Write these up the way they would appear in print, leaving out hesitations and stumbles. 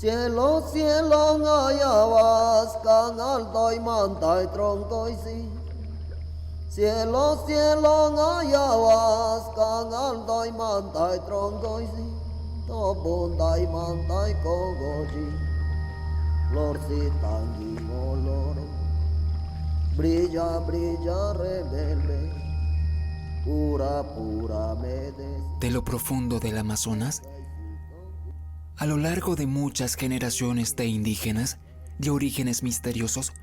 Cielo, cielo, ayahuasca, alto y manta y tronco y sí. Cielo, cielo, ayahuasca, alto y manta y tronco y sí. Topunda y manta y cogoji, florcita moloro. Brilla, brilla, rebelde, pura, pura me des. De lo profundo del Amazonas, a lo largo de muchas generaciones de indígenas, de orígenes misteriosos,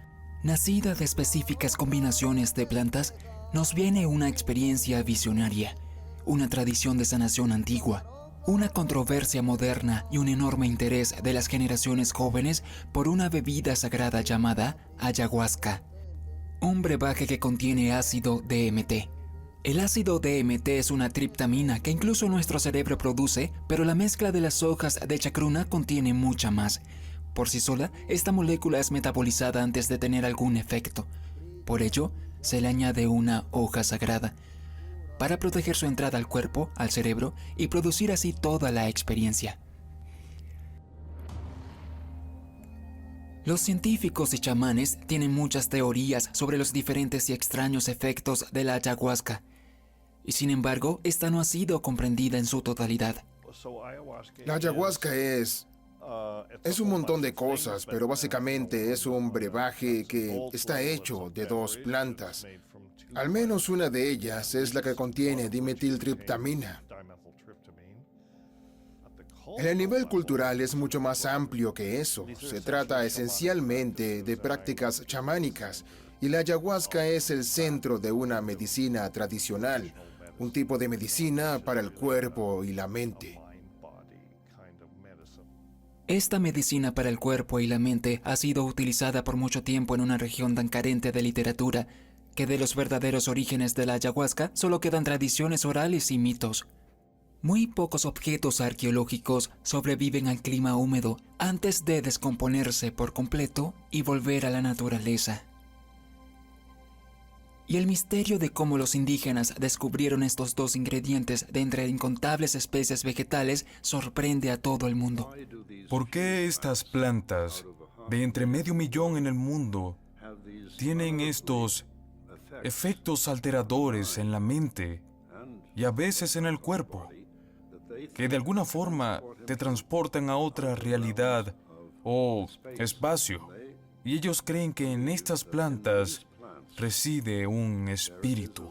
nacida de específicas combinaciones de plantas, nos viene una experiencia visionaria, una tradición de sanación antigua, una controversia moderna y un enorme interés de las generaciones jóvenes por una bebida sagrada llamada ayahuasca, un brebaje que contiene ácido DMT. El ácido DMT es una triptamina que incluso nuestro cerebro produce, pero la mezcla de las hojas de chacruna contiene mucha más. Por sí sola, esta molécula es metabolizada antes de tener algún efecto. Por ello, se le añade una hoja sagrada, para proteger su entrada al cuerpo, al cerebro, y producir así toda la experiencia. Los científicos y chamanes tienen muchas teorías sobre los diferentes y extraños efectos de la ayahuasca, y sin embargo, esta no ha sido comprendida en su totalidad. La ayahuasca es un montón de cosas, pero básicamente es un brebaje que está hecho de dos plantas. Al menos una de ellas es la que contiene dimetiltriptamina. En el nivel cultural es mucho más amplio que eso. Se trata esencialmente de prácticas chamánicas, y la ayahuasca es el centro de una medicina tradicional, un tipo de medicina para el cuerpo y la mente. Esta medicina para el cuerpo y la mente ha sido utilizada por mucho tiempo en una región tan carente de literatura, que de los verdaderos orígenes de la ayahuasca solo quedan tradiciones orales y mitos. Muy pocos objetos arqueológicos sobreviven al clima húmedo antes de descomponerse por completo y volver a la naturaleza. Y el misterio de cómo los indígenas descubrieron estos dos ingredientes de entre incontables especies vegetales sorprende a todo el mundo. ¿Por qué estas plantas, de entre 500,000 en el mundo, tienen estos efectos alteradores en la mente y a veces en el cuerpo, que de alguna forma te transportan a otra realidad o espacio? Y ellos creen que en estas plantas reside un espíritu.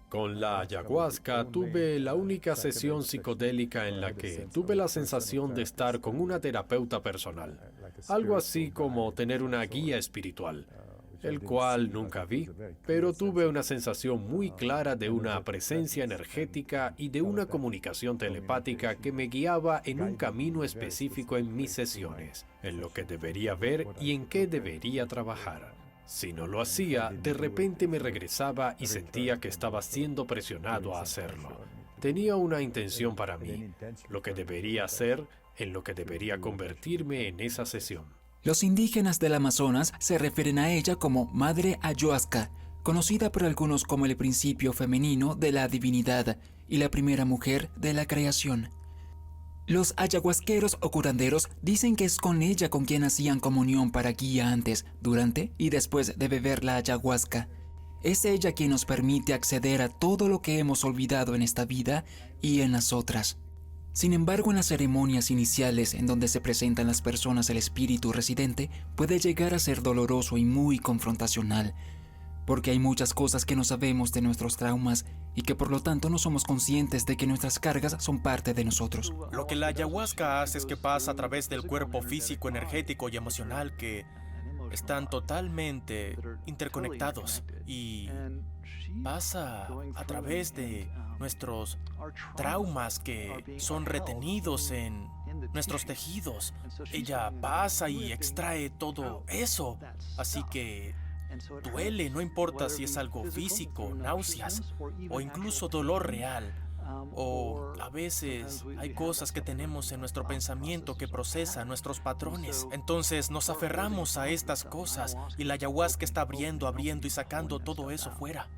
Con la ayahuasca tuve la única sesión psicodélica en la que tuve la sensación de estar con una terapeuta personal, algo así como tener una guía espiritual, el cual nunca vi, pero tuve una sensación muy clara de una presencia energética y de una comunicación telepática que me guiaba en un camino específico en mis sesiones, en lo que debería ver y en qué debería trabajar. Si no lo hacía, de repente me regresaba y sentía que estaba siendo presionado a hacerlo. Tenía una intención para mí, lo que debería hacer, en lo que debería convertirme en esa sesión. Los indígenas del Amazonas se refieren a ella como Madre Ayahuasca, conocida por algunos como el principio femenino de la divinidad y la primera mujer de la creación. Los ayahuasqueros o curanderos dicen que es con ella con quien hacían comunión para guía antes, durante y después de beber la ayahuasca. Es ella quien nos permite acceder a todo lo que hemos olvidado en esta vida y en las otras. Sin embargo, en las ceremonias iniciales en donde se presentan las personas el espíritu residente, puede llegar a ser doloroso y muy confrontacional, porque hay muchas cosas que no sabemos de nuestros traumas y que por lo tanto no somos conscientes de que nuestras cargas son parte de nosotros. Lo que la ayahuasca hace es que pasa a través del cuerpo físico, energético y emocional que están totalmente interconectados y pasa a través de nuestros traumas que son retenidos en nuestros tejidos. Ella pasa y extrae todo eso, así que duele, no importa si es algo físico, náuseas o incluso dolor real. O a veces hay cosas que tenemos en nuestro pensamiento que procesan nuestros patrones. Entonces nos aferramos a estas cosas y la ayahuasca está abriendo y sacando todo eso fuera.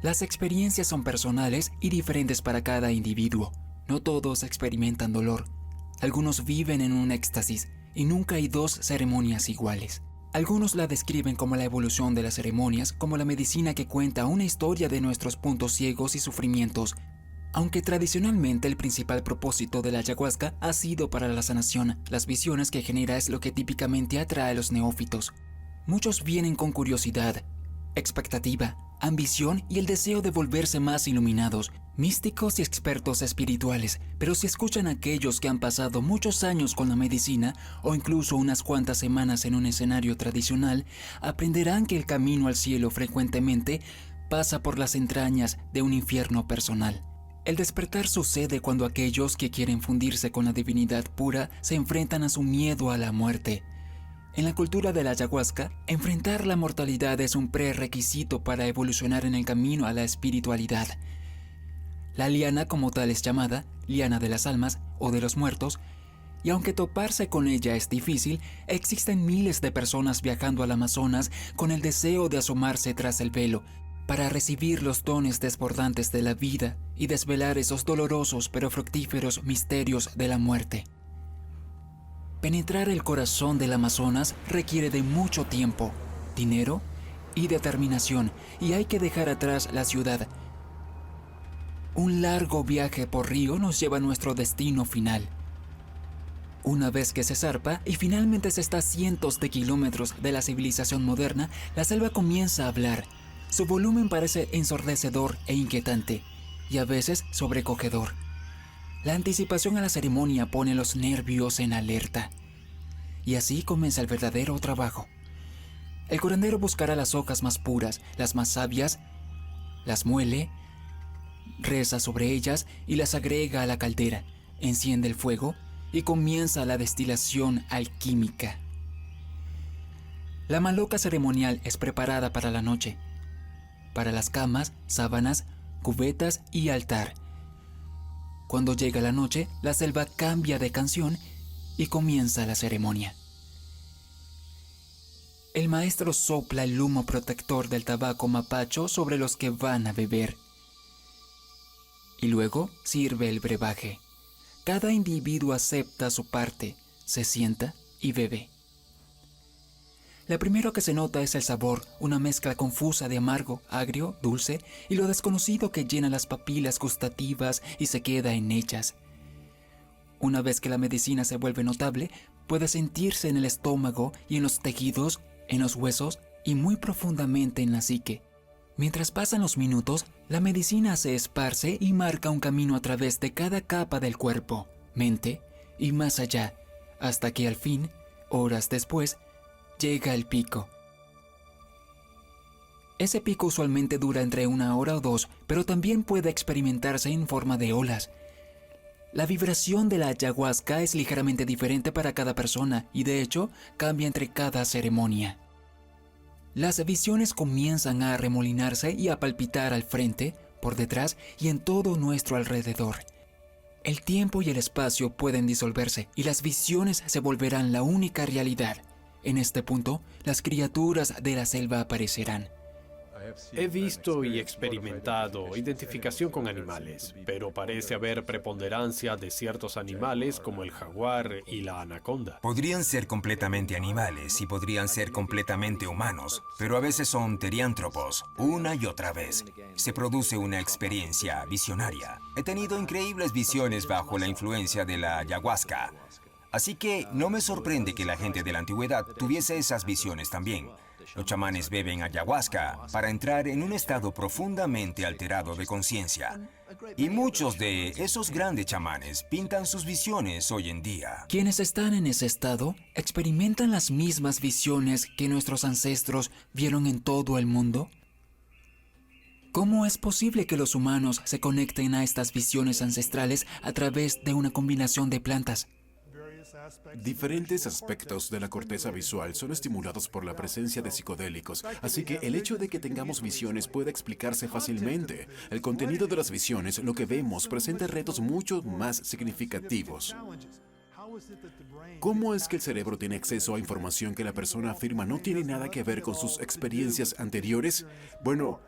Las experiencias son personales y diferentes para cada individuo. No todos experimentan dolor. Algunos viven en un éxtasis y nunca hay dos ceremonias iguales. Algunos la describen como la evolución de las ceremonias, como la medicina que cuenta una historia de nuestros puntos ciegos y sufrimientos, aunque tradicionalmente el principal propósito de la ayahuasca ha sido para la sanación. Las visiones que genera es lo que típicamente atrae a los neófitos. Muchos vienen con curiosidad, expectativa, ambición y el deseo de volverse más iluminados, místicos y expertos espirituales, pero si escuchan a aquellos que han pasado muchos años con la medicina o incluso unas cuantas semanas en un escenario tradicional, aprenderán que el camino al cielo frecuentemente pasa por las entrañas de un infierno personal. El despertar sucede cuando aquellos que quieren fundirse con la divinidad pura se enfrentan a su miedo a la muerte. En la cultura de la ayahuasca, enfrentar la mortalidad es un prerequisito para evolucionar en el camino a la espiritualidad. La liana como tal es llamada liana de las almas o de los muertos, y aunque toparse con ella es difícil, existen miles de personas viajando al Amazonas con el deseo de asomarse tras el velo, para recibir los dones desbordantes de la vida y desvelar esos dolorosos pero fructíferos misterios de la muerte. Penetrar el corazón del Amazonas requiere de mucho tiempo, dinero y determinación, y hay que dejar atrás la ciudad. Un largo viaje por río nos lleva a nuestro destino final. Una vez que se zarpa y finalmente se está a cientos de kilómetros de la civilización moderna, la selva comienza a hablar. Su volumen parece ensordecedor e inquietante, y a veces sobrecogedor. La anticipación a la ceremonia pone los nervios en alerta. Y así comienza el verdadero trabajo. El curandero buscará las hojas más puras, las más sabias, las muele, reza sobre ellas y las agrega a la caldera, enciende el fuego y comienza la destilación alquímica. La maloca ceremonial es preparada para la noche, para las camas, sábanas, cubetas y altar. Cuando llega la noche, la selva cambia de canción y comienza la ceremonia. El maestro sopla el humo protector del tabaco mapacho sobre los que van a beber. Y luego sirve el brebaje. Cada individuo acepta su parte, se sienta y bebe. Lo primero que se nota es el sabor, una mezcla confusa de amargo, agrio, dulce y lo desconocido que llena las papilas gustativas y se queda en ellas. Una vez que la medicina se vuelve notable, puede sentirse en el estómago y en los tejidos, en los huesos y muy profundamente en la psique. Mientras pasan los minutos, la medicina se esparce y marca un camino a través de cada capa del cuerpo, mente y más allá, hasta que al fin, horas después, llega el pico. Ese pico usualmente dura entre 1 hora o 2, pero también puede experimentarse en forma de olas. La vibración de la ayahuasca es ligeramente diferente para cada persona y de hecho cambia entre cada ceremonia. Las visiones comienzan a arremolinarse y a palpitar al frente, por detrás y en todo nuestro alrededor. El tiempo y el espacio pueden disolverse y las visiones se volverán la única realidad. En este punto, las criaturas de la selva aparecerán. He visto y experimentado identificación con animales, pero parece haber preponderancia de ciertos animales como el jaguar y la anaconda. Podrían ser completamente animales y podrían ser completamente humanos, pero a veces son teriántropos, una y otra vez. Se produce una experiencia visionaria. He tenido increíbles visiones bajo la influencia de la ayahuasca. Así que no me sorprende que la gente de la antigüedad tuviese esas visiones también. Los chamanes beben ayahuasca para entrar en un estado profundamente alterado de conciencia. Y muchos de esos grandes chamanes pintan sus visiones hoy en día. Quienes están en ese estado experimentan las mismas visiones que nuestros ancestros vieron en todo el mundo. ¿Cómo es posible que los humanos se conecten a estas visiones ancestrales a través de una combinación de plantas? Diferentes aspectos de la corteza visual son estimulados por la presencia de psicodélicos, así que el hecho de que tengamos visiones puede explicarse fácilmente. El contenido de las visiones, lo que vemos, presenta retos mucho más significativos. ¿Cómo es que el cerebro tiene acceso a información que la persona afirma no tiene nada que ver con sus experiencias anteriores? Bueno,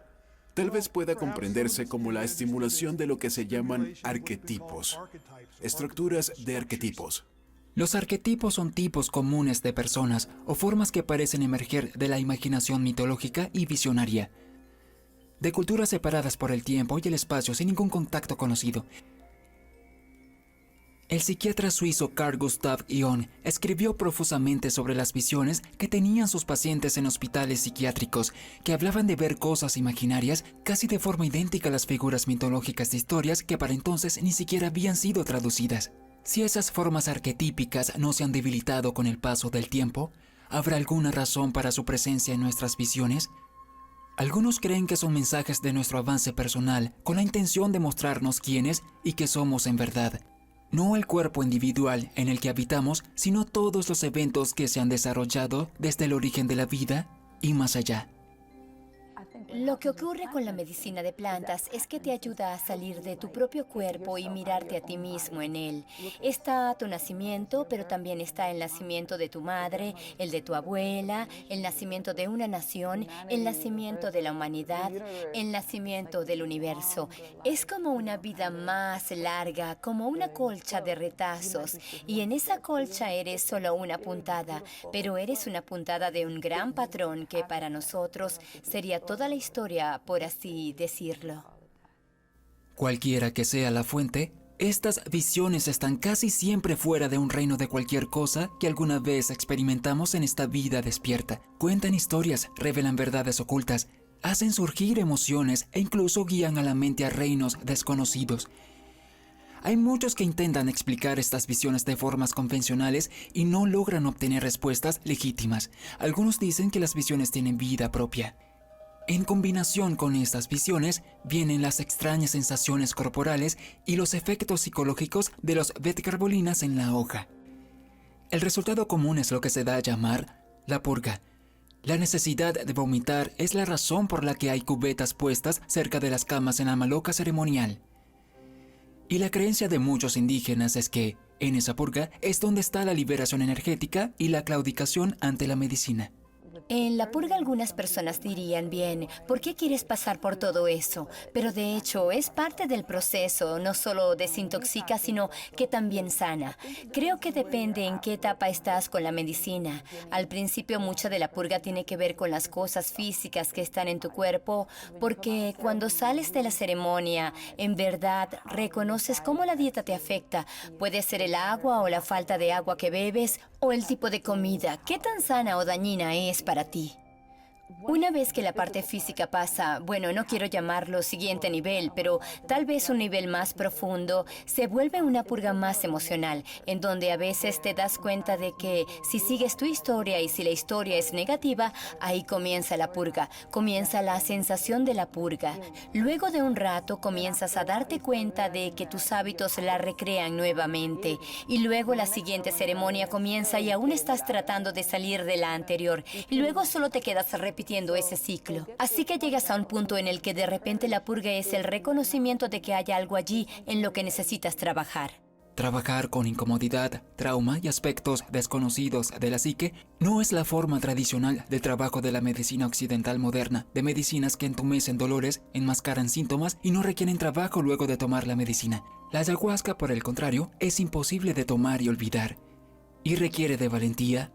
tal vez pueda comprenderse como la estimulación de lo que se llaman arquetipos, estructuras de arquetipos. Los arquetipos son tipos comunes de personas o formas que parecen emerger de la imaginación mitológica y visionaria, de culturas separadas por el tiempo y el espacio sin ningún contacto conocido. El psiquiatra suizo Carl Gustav Jung escribió profusamente sobre las visiones que tenían sus pacientes en hospitales psiquiátricos, que hablaban de ver cosas imaginarias casi de forma idéntica a las figuras mitológicas de historias que para entonces ni siquiera habían sido traducidas. Si esas formas arquetípicas no se han debilitado con el paso del tiempo, ¿habrá alguna razón para su presencia en nuestras visiones? Algunos creen que son mensajes de nuestro avance personal con la intención de mostrarnos quiénes y qué somos en verdad. No el cuerpo individual en el que habitamos, sino todos los eventos que se han desarrollado desde el origen de la vida y más allá. Lo que ocurre con la medicina de plantas es que te ayuda a salir de tu propio cuerpo y mirarte a ti mismo en él. Está tu nacimiento, pero también está el nacimiento de tu madre, el de tu abuela, el nacimiento de una nación, el nacimiento de la humanidad, el nacimiento del universo. Es como una vida más larga, como una colcha de retazos. Y en esa colcha eres solo una puntada, pero eres una puntada de un gran patrón que para nosotros sería toda la historia, por así decirlo. Cualquiera que sea la fuente, estas visiones están casi siempre fuera de un reino de cualquier cosa que alguna vez experimentamos en esta vida despierta. Cuentan historias, revelan verdades ocultas, hacen surgir emociones e incluso guían a la mente a reinos desconocidos. Hay muchos que intentan explicar estas visiones de formas convencionales y no logran obtener respuestas legítimas. Algunos dicen que las visiones tienen vida propia. En combinación con estas visiones vienen las extrañas sensaciones corporales y los efectos psicológicos de los beta-carbolinas en la hoja. El resultado común es lo que se da a llamar la purga. La necesidad de vomitar es la razón por la que hay cubetas puestas cerca de las camas en la maloca ceremonial. Y la creencia de muchos indígenas es que, en esa purga, es donde está la liberación energética y la claudicación ante la medicina. En la purga algunas personas dirían, bien, ¿por qué quieres pasar por todo eso? Pero de hecho es parte del proceso, no solo desintoxica, sino que también sana. Creo que depende en qué etapa estás con la medicina. Al principio mucha de la purga tiene que ver con las cosas físicas que están en tu cuerpo, porque cuando sales de la ceremonia, en verdad reconoces cómo la dieta te afecta. Puede ser el agua o la falta de agua que bebes, o el tipo de comida. ¿Qué tan sana o dañina es para ti? Una vez que la parte física pasa, bueno, no quiero llamarlo siguiente nivel, pero tal vez un nivel más profundo, se vuelve una purga más emocional, en donde a veces te das cuenta de que si sigues tu historia y si la historia es negativa, ahí comienza la purga, comienza la sensación de la purga. Luego de un rato comienzas a darte cuenta de que tus hábitos la recrean nuevamente y luego la siguiente ceremonia comienza y aún estás tratando de salir de la anterior y luego solo te quedas repitiendo ese ciclo. Así que llegas a un punto en el que de repente la purga es el reconocimiento de que hay algo allí en lo que necesitas trabajar. Trabajar con incomodidad, trauma y aspectos desconocidos de la psique no es la forma tradicional de trabajo de la medicina occidental moderna, de medicinas que entumecen dolores, enmascaran síntomas y no requieren trabajo luego de tomar la medicina. La ayahuasca, por el contrario, es imposible de tomar y olvidar, y requiere de valentía,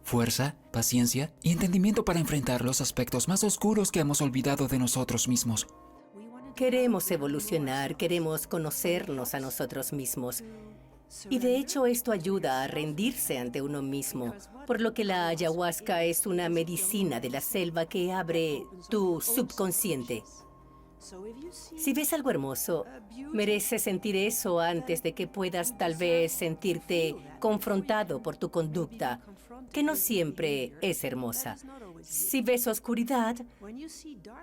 fuerza, paciencia y entendimiento para enfrentar los aspectos más oscuros que hemos olvidado de nosotros mismos. Queremos evolucionar, queremos conocernos a nosotros mismos. Y de hecho esto ayuda a rendirse ante uno mismo, por lo que la ayahuasca es una medicina de la selva que abre tu subconsciente. Si ves algo hermoso, mereces sentir eso antes de que puedas tal vez sentirte confrontado por tu conducta, que no siempre es hermosa. Si ves oscuridad,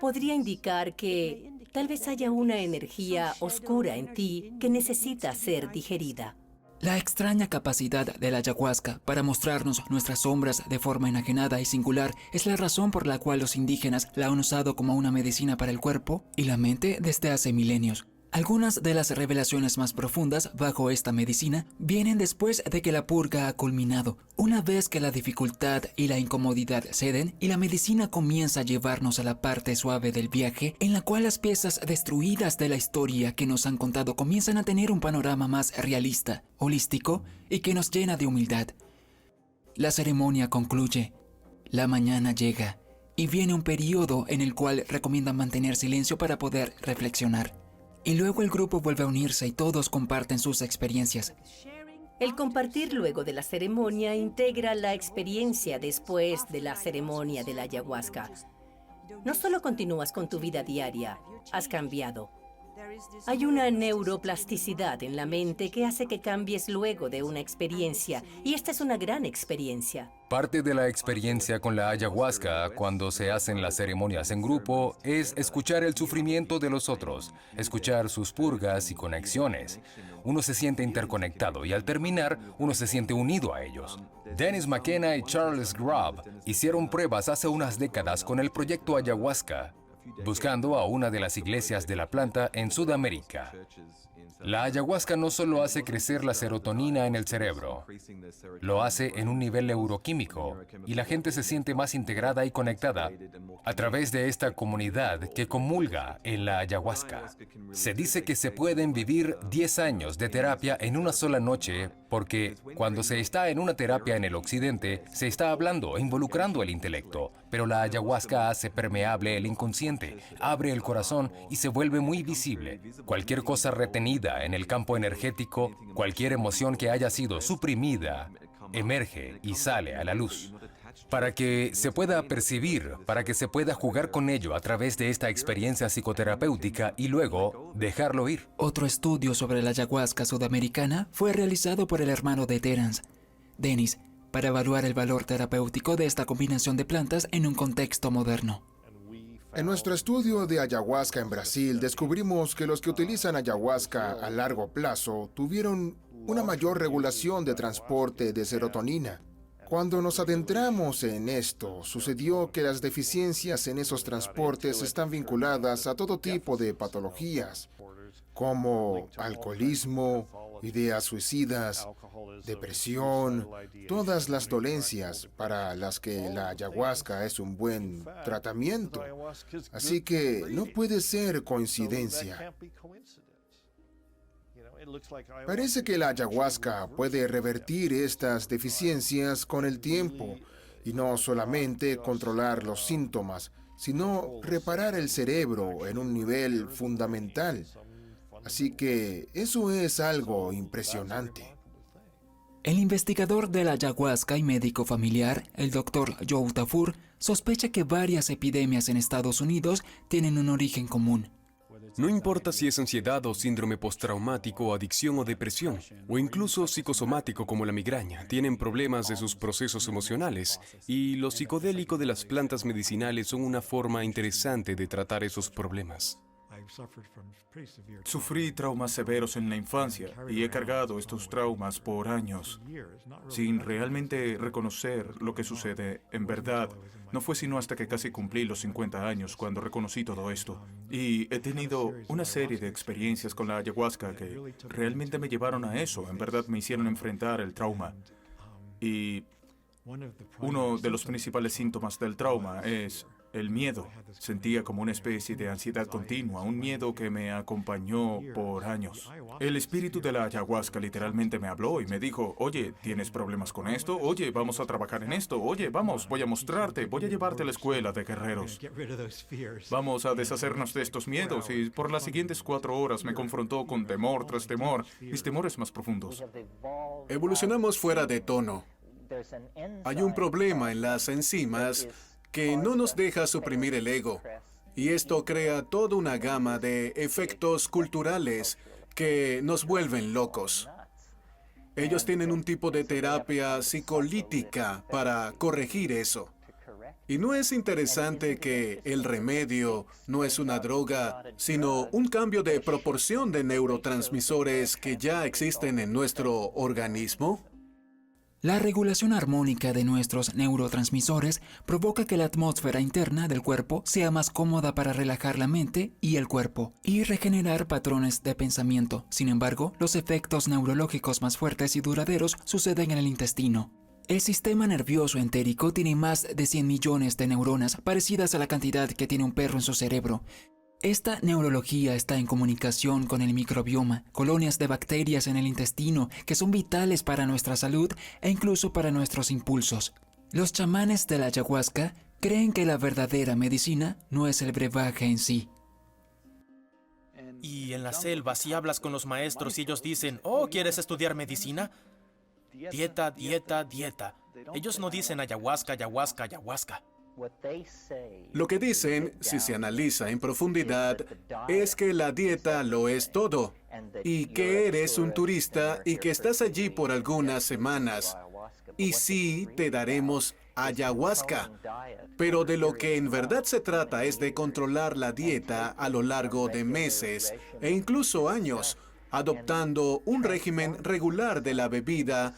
podría indicar que tal vez haya una energía oscura en ti que necesita ser digerida. La extraña capacidad de la ayahuasca para mostrarnos nuestras sombras de forma enajenada y singular es la razón por la cual los indígenas la han usado como una medicina para el cuerpo y la mente desde hace milenios. Algunas de las revelaciones más profundas bajo esta medicina vienen después de que la purga ha culminado, una vez que la dificultad y la incomodidad ceden y la medicina comienza a llevarnos a la parte suave del viaje en la cual las piezas destruidas de la historia que nos han contado comienzan a tener un panorama más realista, holístico y que nos llena de humildad. La ceremonia concluye, la mañana llega y viene un periodo en el cual recomiendan mantener silencio para poder reflexionar. Y luego el grupo vuelve a unirse y todos comparten sus experiencias. El compartir luego de la ceremonia integra la experiencia después de la ceremonia de la ayahuasca. No solo continúas con tu vida diaria, has cambiado. Hay una neuroplasticidad en la mente que hace que cambies luego de una experiencia, y esta es una gran experiencia. Parte de la experiencia con la ayahuasca cuando se hacen las ceremonias en grupo es escuchar el sufrimiento de los otros, escuchar sus purgas y conexiones. Uno se siente interconectado y al terminar uno se siente unido a ellos. Dennis McKenna y Charles Grubb hicieron pruebas hace unas décadas con el proyecto ayahuasca, buscando a una de las iglesias de la planta en Sudamérica. La ayahuasca no solo hace crecer la serotonina en el cerebro, lo hace en un nivel neuroquímico y la gente se siente más integrada y conectada a través de esta comunidad que comulga en la ayahuasca. Se dice que se pueden vivir 10 años de terapia en una sola noche porque cuando se está en una terapia en el occidente se está hablando e involucrando el intelecto, pero la ayahuasca hace permeable el inconsciente, abre el corazón y se vuelve muy visible. Cualquier cosa retenida en el campo energético, cualquier emoción que haya sido suprimida, emerge y sale a la luz. Para que se pueda percibir, para que se pueda jugar con ello a través de esta experiencia psicoterapéutica y luego dejarlo ir. Otro estudio sobre la ayahuasca sudamericana fue realizado por el hermano de Terence, Dennis, para evaluar el valor terapéutico de esta combinación de plantas en un contexto moderno. En nuestro estudio de ayahuasca en Brasil, descubrimos que los que utilizan ayahuasca a largo plazo tuvieron una mayor regulación de transporte de serotonina. Cuando nos adentramos en esto, sucedió que las deficiencias en esos transportes están vinculadas a todo tipo de patologías, como alcoholismo, ideas suicidas, depresión, todas las dolencias para las que la ayahuasca es un buen tratamiento. Así que no puede ser coincidencia. Parece que la ayahuasca puede revertir estas deficiencias con el tiempo y no solamente controlar los síntomas, sino reparar el cerebro en un nivel fundamental. Así que eso es algo impresionante. El investigador de la ayahuasca y médico familiar, el Dr. Joe Tafur, sospecha que varias epidemias en Estados Unidos tienen un origen común. No importa si es ansiedad o síndrome postraumático, adicción o depresión, o incluso psicosomático como la migraña, tienen problemas de sus procesos emocionales, y lo psicodélico de las plantas medicinales son una forma interesante de tratar esos problemas. Sufrí traumas severos en la infancia y he cargado estos traumas por años, sin realmente reconocer lo que sucede en verdad. No fue sino hasta que casi cumplí los 50 años cuando reconocí todo esto. Y he tenido una serie de experiencias con la ayahuasca que realmente me llevaron a eso. En verdad me hicieron enfrentar el trauma. Y uno de los principales síntomas del trauma es el miedo. Sentía como una especie de ansiedad continua, un miedo que me acompañó por años. El espíritu de la ayahuasca literalmente me habló y me dijo, oye, ¿tienes problemas con esto? Oye, vamos a trabajar en esto. Oye, vamos, voy a mostrarte, voy a llevarte a la escuela de guerreros. Vamos a deshacernos de estos miedos. Y por las siguientes 4 horas me confrontó con temor tras temor, mis temores más profundos. Evolucionamos fuera de tono. Hay un problema en las enzimas que no nos deja suprimir el ego. Y esto crea toda una gama de efectos culturales que nos vuelven locos. Ellos tienen un tipo de terapia psicolítica para corregir eso. Y no es interesante que el remedio no es una droga, sino un cambio de proporción de neurotransmisores que ya existen en nuestro organismo. La regulación armónica de nuestros neurotransmisores provoca que la atmósfera interna del cuerpo sea más cómoda para relajar la mente y el cuerpo y regenerar patrones de pensamiento. Sin embargo, los efectos neurológicos más fuertes y duraderos suceden en el intestino. El sistema nervioso entérico tiene más de 100 millones de neuronas parecidas a la cantidad que tiene un perro en su cerebro. Esta neurología está en comunicación con el microbioma, colonias de bacterias en el intestino que son vitales para nuestra salud e incluso para nuestros impulsos. Los chamanes de la ayahuasca creen que la verdadera medicina no es el brebaje en sí. Y en la selva, si hablas con los maestros y ellos dicen, oh, ¿quieres estudiar medicina? Dieta, dieta, dieta. Ellos no dicen ayahuasca, ayahuasca, ayahuasca. Lo que dicen, si se analiza en profundidad, es que la dieta lo es todo, y que eres un turista y que estás allí por algunas semanas. Y sí, te daremos ayahuasca. Pero de lo que en verdad se trata es de controlar la dieta a lo largo de meses e incluso años, adoptando un régimen regular de la bebida.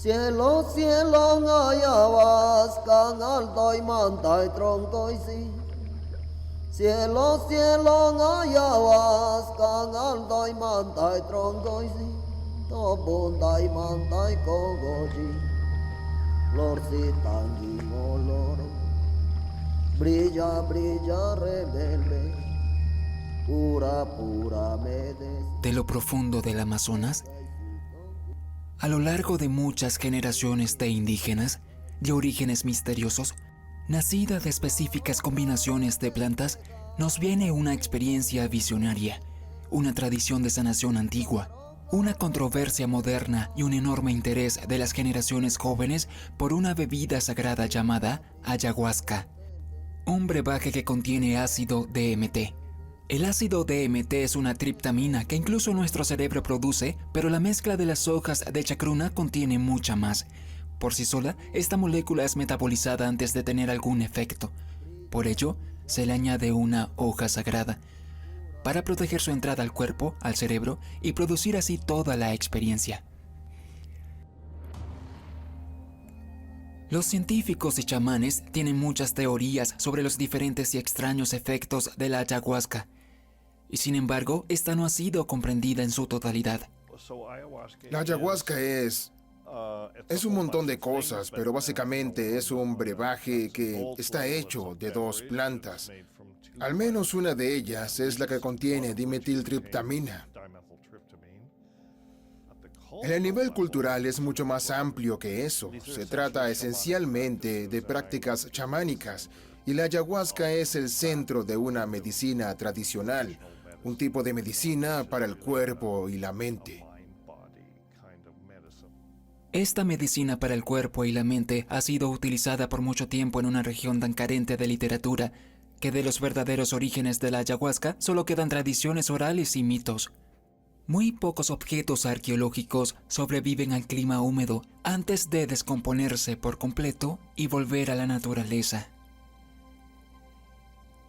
Cielo, cielo, ayahuasca, alto y manta y tronco y sí. Cielo, cielo, ayahuasca, alto y manta y tronco y sí. Tobunda y manta y cogoji. Florcita y oloro. Brilla, brilla, rebelde. Pura, pura, me De lo profundo del Amazonas, a lo largo de muchas generaciones de indígenas, de orígenes misteriosos, nacida de específicas combinaciones de plantas, nos viene una experiencia visionaria, una tradición de sanación antigua, una controversia moderna y un enorme interés de las generaciones jóvenes por una bebida sagrada llamada ayahuasca, un brebaje que contiene ácido DMT. El ácido DMT es una triptamina que incluso nuestro cerebro produce, pero la mezcla de las hojas de chacruna contiene mucha más. Por sí sola, esta molécula es metabolizada antes de tener algún efecto. Por ello, se le añade una hoja sagrada, para proteger su entrada al cuerpo, al cerebro, y producir así toda la experiencia. Los científicos y chamanes tienen muchas teorías sobre los diferentes y extraños efectos de la ayahuasca. Y sin embargo, esta no ha sido comprendida en su totalidad. La ayahuasca es un montón de cosas, pero básicamente es un brebaje que está hecho de dos plantas. Al menos una de ellas es la que contiene dimetiltriptamina. En el nivel cultural es mucho más amplio que eso. Se trata esencialmente de prácticas chamánicas, y la ayahuasca es el centro de una medicina tradicional, un tipo de medicina para el cuerpo y la mente. Esta medicina para el cuerpo y la mente ha sido utilizada por mucho tiempo en una región tan carente de literatura que de los verdaderos orígenes de la ayahuasca solo quedan tradiciones orales y mitos. Muy pocos objetos arqueológicos sobreviven al clima húmedo antes de descomponerse por completo y volver a la naturaleza.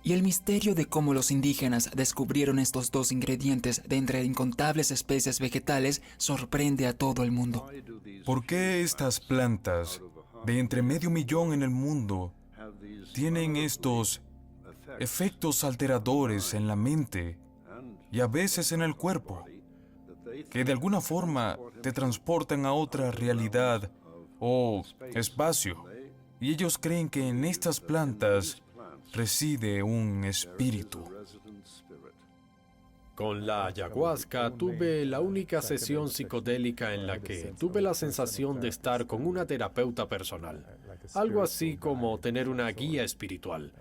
Y el misterio de cómo los indígenas descubrieron estos dos ingredientes de entre incontables especies vegetales sorprende a todo el mundo. ¿Por qué estas plantas, de entre medio millón en el mundo, tienen estos efectos alteradores en la mente y a veces en el cuerpo, que de alguna forma te transportan a otra realidad o espacio? Y ellos creen que en estas plantas reside un espíritu. Con la ayahuasca tuve la única sesión psicodélica en la que tuve la sensación de estar con una terapeuta personal. Algo así como tener una guía espiritual,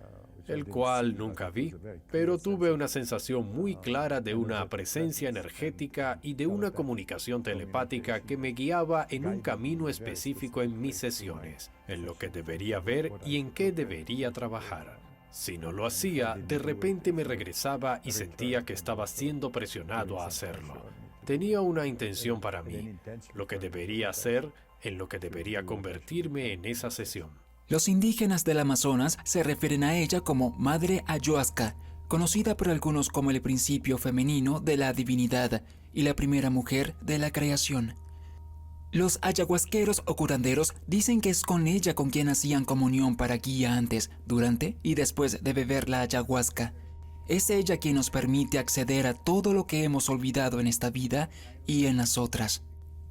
el cual nunca vi, pero tuve una sensación muy clara de una presencia energética y de una comunicación telepática que me guiaba en un camino específico en mis sesiones, en lo que debería ver y en qué debería trabajar. Si no lo hacía, de repente me regresaba y sentía que estaba siendo presionado a hacerlo. Tenía una intención para mí, lo que debería hacer, en lo que debería convertirme en esa sesión. Los indígenas del Amazonas se refieren a ella como Madre Ayahuasca, conocida por algunos como el principio femenino de la divinidad y la primera mujer de la creación. Los ayahuasqueros o curanderos dicen que es con ella con quien hacían comunión para guía antes, durante y después de beber la ayahuasca. Es ella quien nos permite acceder a todo lo que hemos olvidado en esta vida y en las otras.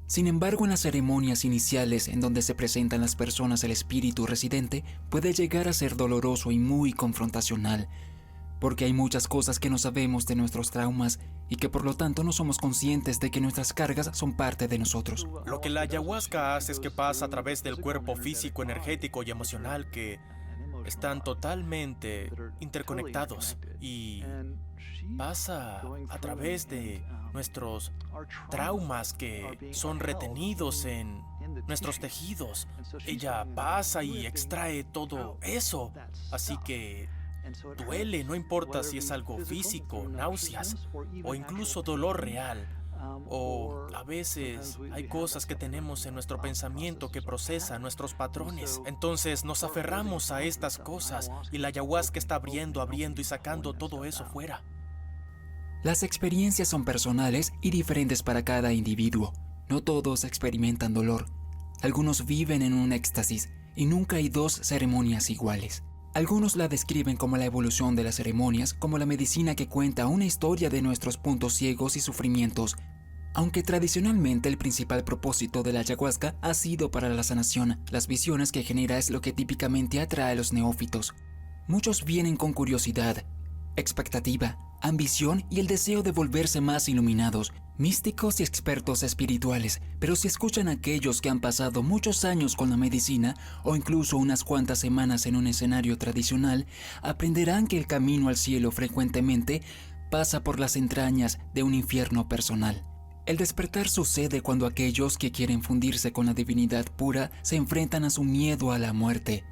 Sin embargo, en las ceremonias iniciales en donde se presentan las personas el espíritu residente, puede llegar a ser doloroso y muy confrontacional, porque hay muchas cosas que no sabemos de nuestros traumas y que por lo tanto no somos conscientes de que nuestras cargas son parte de nosotros. Lo que la ayahuasca hace es que pasa a través del cuerpo físico, energético y emocional que están totalmente interconectados y pasa a través de nuestros traumas que son retenidos en nuestros tejidos. Ella pasa y extrae todo eso, así que duele, no importa si es algo físico, náuseas o incluso dolor real. O a veces hay cosas que tenemos en nuestro pensamiento que procesan nuestros patrones. Entonces nos aferramos a estas cosas y la ayahuasca está abriendo y sacando todo eso fuera. Las experiencias son personales y diferentes para cada individuo. No todos experimentan dolor. Algunos viven en un éxtasis y nunca hay dos ceremonias iguales. Algunos la describen como la evolución de las ceremonias, como la medicina que cuenta una historia de nuestros puntos ciegos y sufrimientos, aunque tradicionalmente el principal propósito de la ayahuasca ha sido para la sanación. Las visiones que genera es lo que típicamente atrae a los neófitos. Muchos vienen con curiosidad, expectativa, ambición y el deseo de volverse más iluminados, místicos y expertos espirituales, pero si escuchan a aquellos que han pasado muchos años con la medicina o incluso unas cuantas semanas en un escenario tradicional, aprenderán que el camino al cielo frecuentemente pasa por las entrañas de un infierno personal. El despertar sucede cuando aquellos que quieren fundirse con la divinidad pura se enfrentan a su miedo a la muerte.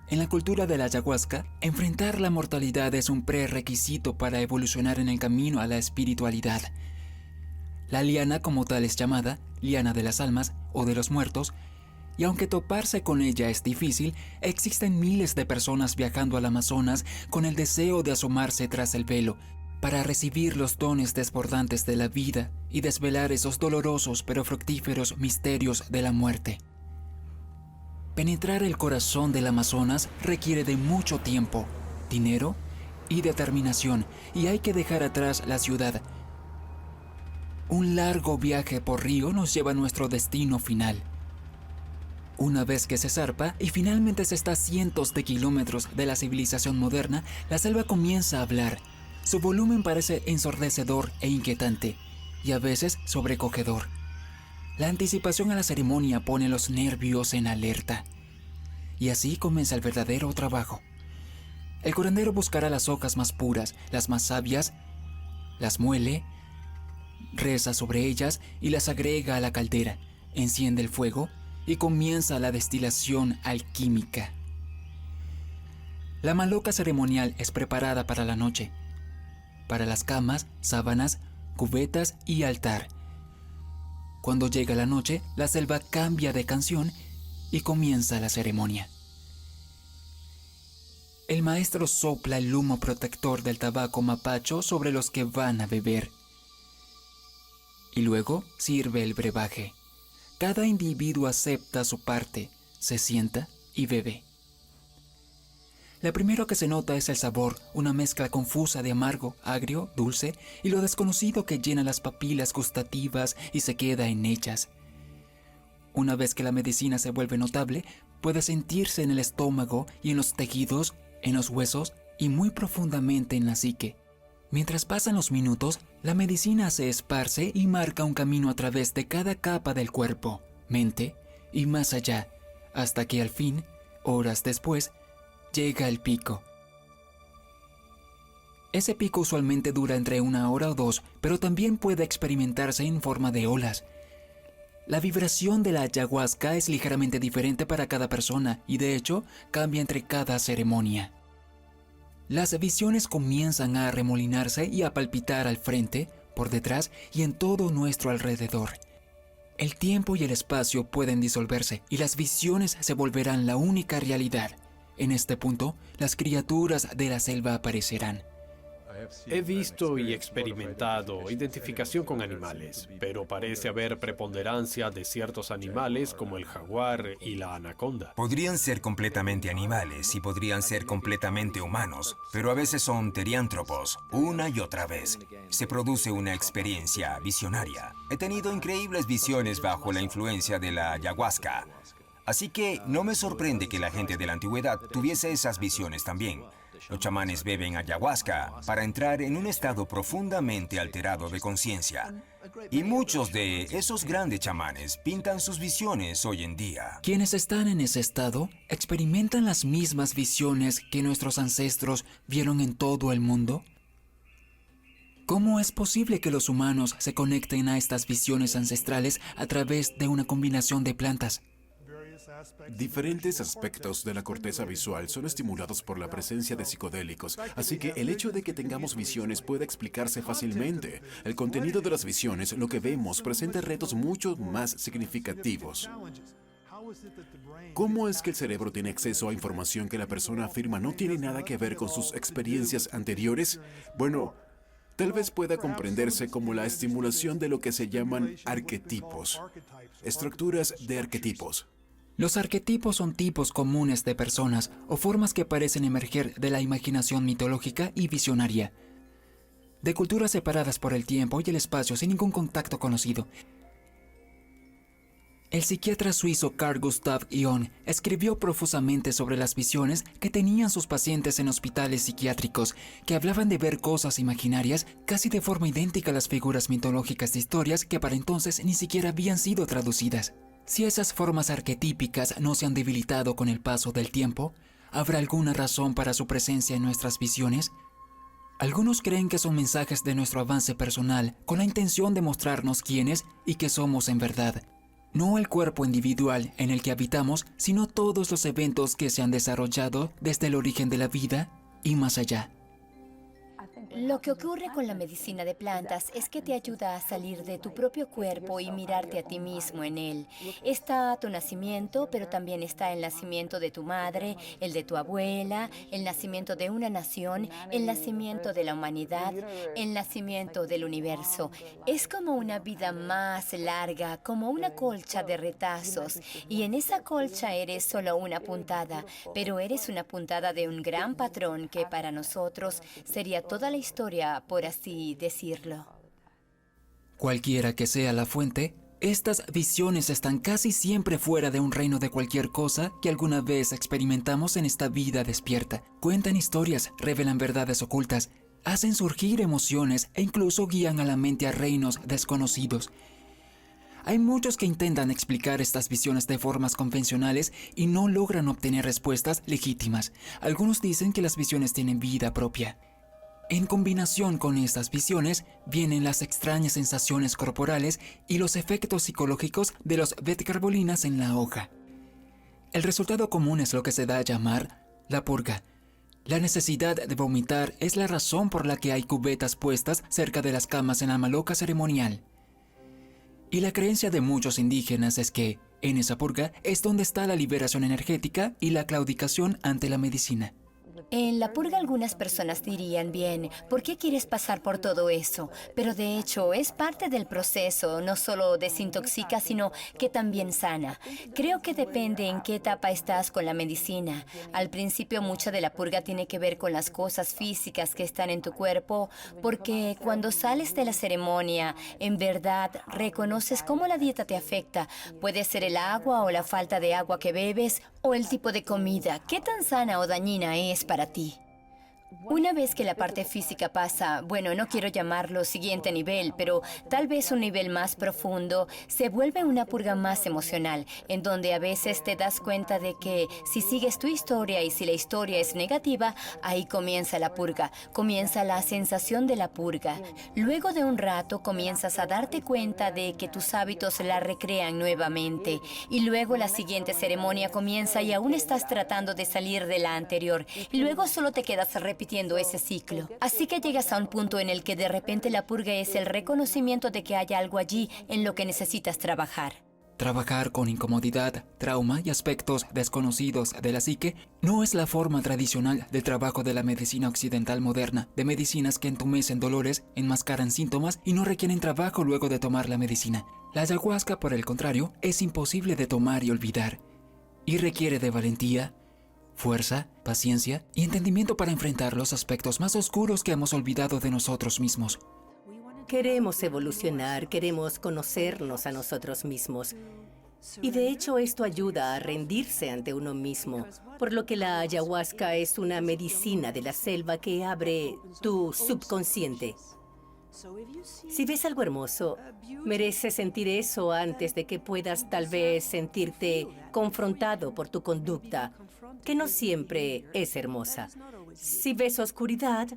En la cultura de la ayahuasca, enfrentar la mortalidad es un prerequisito para evolucionar en el camino a la espiritualidad. La liana como tal es llamada liana de las almas o de los muertos, y aunque toparse con ella es difícil, existen miles de personas viajando al Amazonas con el deseo de asomarse tras el velo, para recibir los dones desbordantes de la vida y desvelar esos dolorosos pero fructíferos misterios de la muerte. Penetrar el corazón del Amazonas requiere de mucho tiempo, dinero y determinación, y hay que dejar atrás la ciudad. Un largo viaje por río nos lleva a nuestro destino final. Una vez que se zarpa y finalmente se está a cientos de kilómetros de la civilización moderna, la selva comienza a hablar. Su volumen parece ensordecedor e inquietante, y a veces sobrecogedor. La anticipación a la ceremonia pone los nervios en alerta. Y así comienza el verdadero trabajo. El curandero buscará las hojas más puras, las más sabias, las muele, reza sobre ellas y las agrega a la caldera, enciende el fuego y comienza la destilación alquímica. La maloca ceremonial es preparada para la noche, para las camas, sábanas, cubetas y altar. Cuando llega la noche, la selva cambia de canción y comienza la ceremonia. El maestro sopla el humo protector del tabaco mapacho sobre los que van a beber. Y luego sirve el brebaje. Cada individuo acepta su parte, se sienta y bebe. Lo primero que se nota es el sabor, una mezcla confusa de amargo, agrio, dulce y lo desconocido que llena las papilas gustativas y se queda en ellas. Una vez que la medicina se vuelve notable, puede sentirse en el estómago y en los tejidos, en los huesos y muy profundamente en la psique. Mientras pasan los minutos, la medicina se esparce y marca un camino a través de cada capa del cuerpo, mente y más allá, hasta que al fin, horas después, llega el pico. Ese pico usualmente dura entre 1 hora o 2, pero también puede experimentarse en forma de olas. La vibración de la ayahuasca es ligeramente diferente para cada persona y de hecho cambia entre cada ceremonia. Las visiones comienzan a arremolinarse y a palpitar al frente, por detrás y en todo nuestro alrededor. El tiempo y el espacio pueden disolverse y las visiones se volverán la única realidad. En este punto, las criaturas de la selva aparecerán. He visto y experimentado identificación con animales, pero parece haber preponderancia de ciertos animales como el jaguar y la anaconda. Podrían ser completamente animales y podrían ser completamente humanos, pero a veces son teriántropos, una y otra vez. Se produce una experiencia visionaria. He tenido increíbles visiones bajo la influencia de la ayahuasca. Así que no me sorprende que la gente de la antigüedad tuviese esas visiones también. Los chamanes beben ayahuasca para entrar en un estado profundamente alterado de conciencia. Y muchos de esos grandes chamanes pintan sus visiones hoy en día. Quienes están en ese estado experimentan las mismas visiones que nuestros ancestros vieron en todo el mundo. ¿Cómo es posible que los humanos se conecten a estas visiones ancestrales a través de una combinación de plantas? Diferentes aspectos de la corteza visual son estimulados por la presencia de psicodélicos, así que el hecho de que tengamos visiones puede explicarse fácilmente. El contenido de las visiones, lo que vemos, presenta retos mucho más significativos. ¿Cómo es que el cerebro tiene acceso a información que la persona afirma no tiene nada que ver con sus experiencias anteriores? Bueno, tal vez pueda comprenderse como la estimulación de lo que se llaman arquetipos, estructuras de arquetipos. Los arquetipos son tipos comunes de personas o formas que parecen emerger de la imaginación mitológica y visionaria, de culturas separadas por el tiempo y el espacio sin ningún contacto conocido. El psiquiatra suizo Carl Gustav Jung escribió profusamente sobre las visiones que tenían sus pacientes en hospitales psiquiátricos, que hablaban de ver cosas imaginarias casi de forma idéntica a las figuras mitológicas de historias que para entonces ni siquiera habían sido traducidas. Si esas formas arquetípicas no se han debilitado con el paso del tiempo, ¿habrá alguna razón para su presencia en nuestras visiones? Algunos creen que son mensajes de nuestro avance personal con la intención de mostrarnos quiénes y qué somos en verdad. No el cuerpo individual en el que habitamos, sino todos los eventos que se han desarrollado desde el origen de la vida y más allá. Lo que ocurre con la medicina de plantas es que te ayuda a salir de tu propio cuerpo y mirarte a ti mismo en él. Está tu nacimiento, pero también está el nacimiento de tu madre, el de tu abuela, el nacimiento de una nación, el nacimiento de la humanidad, el nacimiento del universo. Es como una vida más larga, como una colcha de retazos. Y en esa colcha eres solo una puntada, pero eres una puntada de un gran patrón que para nosotros sería toda la historia, por así decirlo. Cualquiera que sea la fuente, estas visiones están casi siempre fuera de un reino de cualquier cosa que alguna vez experimentamos en esta vida despierta. Cuentan historias, revelan verdades ocultas, hacen surgir emociones e incluso guían a la mente a reinos desconocidos. Hay muchos que intentan explicar estas visiones de formas convencionales y no logran obtener respuestas legítimas. Algunos dicen que las visiones tienen vida propia. En combinación con estas visiones vienen las extrañas sensaciones corporales y los efectos psicológicos de los beta-carbolinas en la hoja. El resultado común es lo que se da a llamar la purga. La necesidad de vomitar es la razón por la que hay cubetas puestas cerca de las camas en la maloca ceremonial. Y la creencia de muchos indígenas es que, en esa purga, es donde está la liberación energética y la claudicación ante la medicina. En la purga algunas personas dirían, bien, ¿por qué quieres pasar por todo eso? Pero de hecho es parte del proceso, no solo desintoxica, sino que también sana. Creo que depende en qué etapa estás con la medicina. Al principio mucha de la purga tiene que ver con las cosas físicas que están en tu cuerpo, porque cuando sales de la ceremonia, en verdad reconoces cómo la dieta te afecta. Puede ser el agua o la falta de agua que bebes, o el tipo de comida. ¿Qué tan sana o dañina es para ti? Una vez que la parte física pasa, bueno, no quiero llamarlo siguiente nivel, pero tal vez un nivel más profundo, se vuelve una purga más emocional, en donde a veces te das cuenta de que si sigues tu historia y si la historia es negativa, ahí comienza la purga, comienza la sensación de la purga. Luego de un rato comienzas a darte cuenta de que tus hábitos la recrean nuevamente, y luego la siguiente ceremonia comienza y aún estás tratando de salir de la anterior, y luego solo te quedas repitiendo repitiendo ese ciclo. Así que llegas a un punto en el que de repente la purga es el reconocimiento de que hay algo allí en lo que necesitas trabajar. Trabajar con incomodidad, trauma y aspectos desconocidos de la psique no es la forma tradicional del trabajo de la medicina occidental moderna, de medicinas que entumecen dolores, enmascaran síntomas y no requieren trabajo luego de tomar la medicina. La ayahuasca, por el contrario, es imposible de tomar y olvidar, y requiere de valentía, fuerza, paciencia y entendimiento para enfrentar los aspectos más oscuros que hemos olvidado de nosotros mismos. Queremos evolucionar, queremos conocernos a nosotros mismos. Y de hecho esto ayuda a rendirse ante uno mismo, por lo que la ayahuasca es una medicina de la selva que abre tu subconsciente. Si ves algo hermoso, mereces sentir eso antes de que puedas tal vez sentirte confrontado por tu conducta, que no siempre es hermosa. Si ves oscuridad,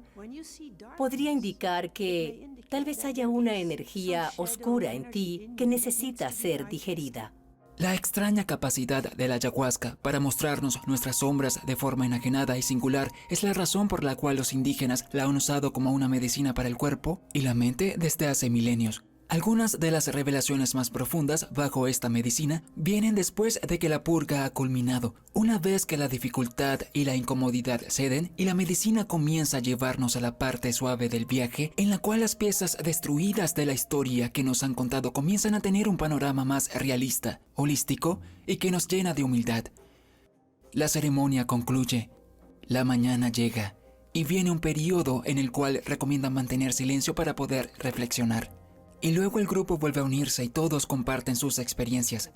podría indicar que tal vez haya una energía oscura en ti que necesita ser digerida. La extraña capacidad de la ayahuasca para mostrarnos nuestras sombras de forma enajenada y singular es la razón por la cual los indígenas la han usado como una medicina para el cuerpo y la mente desde hace milenios. Algunas de las revelaciones más profundas bajo esta medicina vienen después de que la purga ha culminado, una vez que la dificultad y la incomodidad ceden y la medicina comienza a llevarnos a la parte suave del viaje en la cual las piezas destruidas de la historia que nos han contado comienzan a tener un panorama más realista, holístico y que nos llena de humildad. La ceremonia concluye, la mañana llega y viene un periodo en el cual recomiendan mantener silencio para poder reflexionar. Y luego el grupo vuelve a unirse y todos comparten sus experiencias.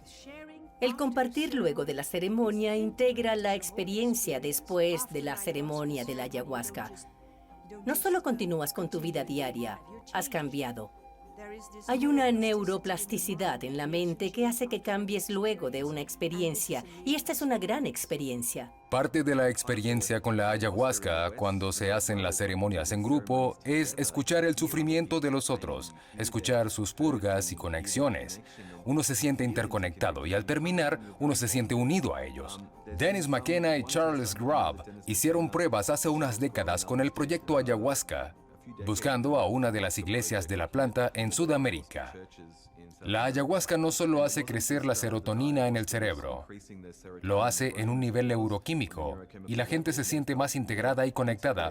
El compartir luego de la ceremonia integra la experiencia después de la ceremonia de la ayahuasca. No solo continúas con tu vida diaria, has cambiado. Hay una neuroplasticidad en la mente que hace que cambies luego de una experiencia, y esta es una gran experiencia. Parte de la experiencia con la ayahuasca, cuando se hacen las ceremonias en grupo, es escuchar el sufrimiento de los otros, escuchar sus purgas y conexiones. Uno se siente interconectado y al terminar, uno se siente unido a ellos. Dennis McKenna y Charles Grubb hicieron pruebas hace unas décadas con el proyecto Ayahuasca, buscando a una de las iglesias de la planta en Sudamérica. La ayahuasca no solo hace crecer la serotonina en el cerebro, lo hace en un nivel neuroquímico y la gente se siente más integrada y conectada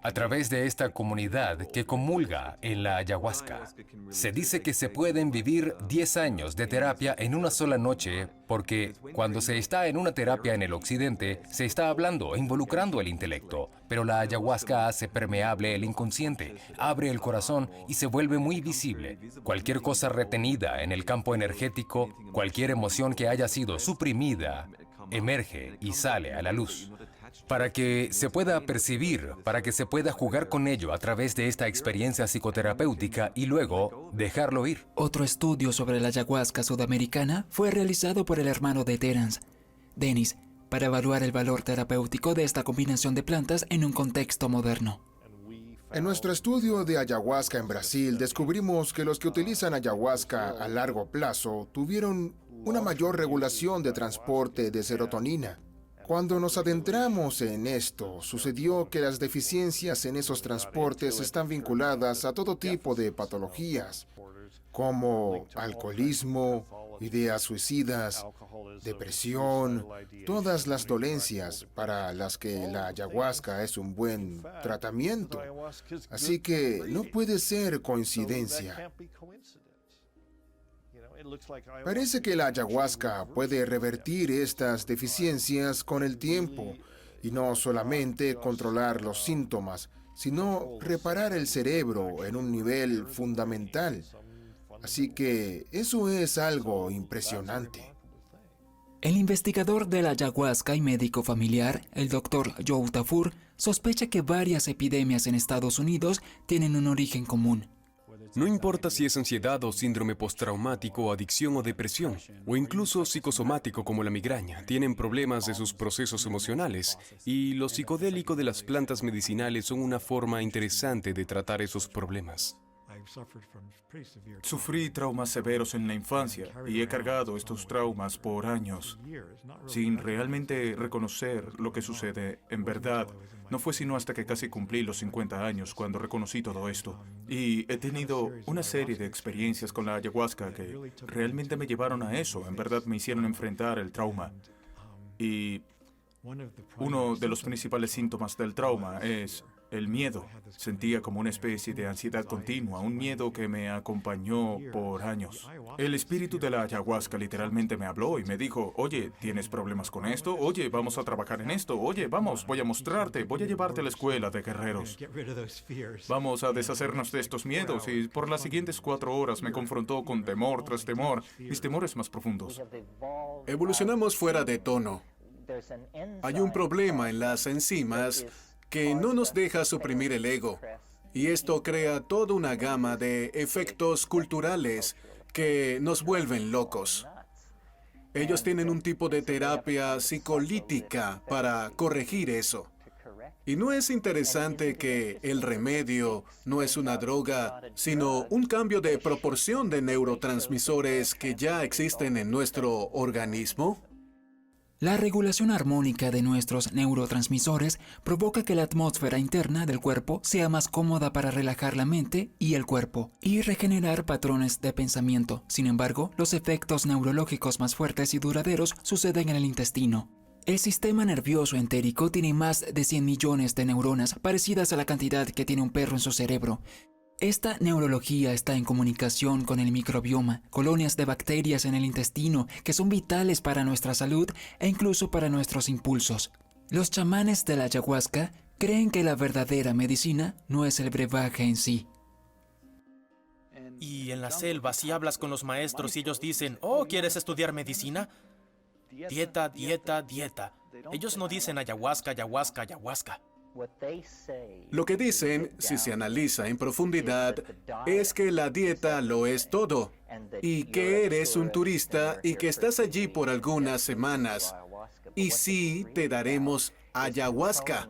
a través de esta comunidad que comulga en la ayahuasca. Se dice que se pueden vivir 10 años de terapia en una sola noche porque cuando se está en una terapia en el occidente, se está hablando e involucrando el intelecto, pero la ayahuasca hace permeable el inconsciente, abre el corazón y se vuelve muy visible. Cualquier cosa retenida en el campo energético, cualquier emoción que haya sido suprimida, emerge y sale a la luz. Para que se pueda percibir, para que se pueda jugar con ello a través de esta experiencia psicoterapéutica y luego dejarlo ir. Otro estudio sobre la ayahuasca sudamericana fue realizado por el hermano de Terence, Dennis, para evaluar el valor terapéutico de esta combinación de plantas en un contexto moderno. En nuestro estudio de ayahuasca en Brasil, descubrimos que los que utilizan ayahuasca a largo plazo tuvieron una mayor regulación de transporte de serotonina. Cuando nos adentramos en esto, sucedió que las deficiencias en esos transportes están vinculadas a todo tipo de patologías, como alcoholismo, ideas suicidas, depresión, todas las dolencias para las que la ayahuasca es un buen tratamiento. Así que no puede ser coincidencia. Parece que la ayahuasca puede revertir estas deficiencias con el tiempo y no solamente controlar los síntomas, sino reparar el cerebro en un nivel fundamental. Así que eso es algo impresionante. El investigador de la ayahuasca y médico familiar, el Dr. Joe Tafur, sospecha que varias epidemias en Estados Unidos tienen un origen común. No importa si es ansiedad o síndrome postraumático, adicción o depresión, o incluso psicosomático como la migraña, tienen problemas de sus procesos emocionales, y lo psicodélico de las plantas medicinales son una forma interesante de tratar esos problemas. Sufrí traumas severos en la infancia y he cargado estos traumas por años, sin realmente reconocer lo que sucede en verdad. No fue sino hasta que casi cumplí los 50 años cuando reconocí todo esto. Y he tenido una serie de experiencias con la ayahuasca que realmente me llevaron a eso. En verdad me hicieron enfrentar el trauma. Y uno de los principales síntomas del trauma es el miedo. Sentía como una especie de ansiedad continua, un miedo que me acompañó por años. El espíritu de la ayahuasca literalmente me habló y me dijo, oye, ¿tienes problemas con esto? Oye, vamos a trabajar en esto. Oye, vamos, voy a mostrarte, voy a llevarte a la escuela de guerreros. Vamos a deshacernos de estos miedos. Y por las siguientes 4 horas me confrontó con temor tras temor, mis temores más profundos. Evolucionamos fuera de tono. Hay un problema en las enzimas que no nos deja suprimir el ego. Y esto crea toda una gama de efectos culturales que nos vuelven locos. Ellos tienen un tipo de terapia psicolítica para corregir eso. Y no es interesante que el remedio no es una droga, sino un cambio de proporción de neurotransmisores que ya existen en nuestro organismo. La regulación armónica de nuestros neurotransmisores provoca que la atmósfera interna del cuerpo sea más cómoda para relajar la mente y el cuerpo y regenerar patrones de pensamiento. Sin embargo, los efectos neurológicos más fuertes y duraderos suceden en el intestino. El sistema nervioso entérico tiene más de 100 millones de neuronas parecidas a la cantidad que tiene un perro en su cerebro. Esta neurología está en comunicación con el microbioma, colonias de bacterias en el intestino que son vitales para nuestra salud e incluso para nuestros impulsos. Los chamanes de la ayahuasca creen que la verdadera medicina no es el brebaje en sí. Y en la selva, si hablas con los maestros y ellos dicen, oh, ¿quieres estudiar medicina? Dieta, dieta, dieta. Ellos no dicen ayahuasca, ayahuasca, ayahuasca. Lo que dicen, si se analiza en profundidad, es que la dieta lo es todo, y que eres un turista y que estás allí por algunas semanas, y sí te daremos ayahuasca.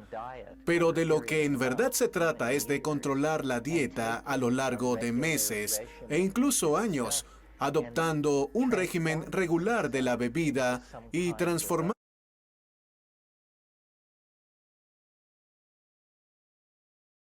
Pero de lo que en verdad se trata es de controlar la dieta a lo largo de meses e incluso años, adoptando un régimen regular de la bebida y transformando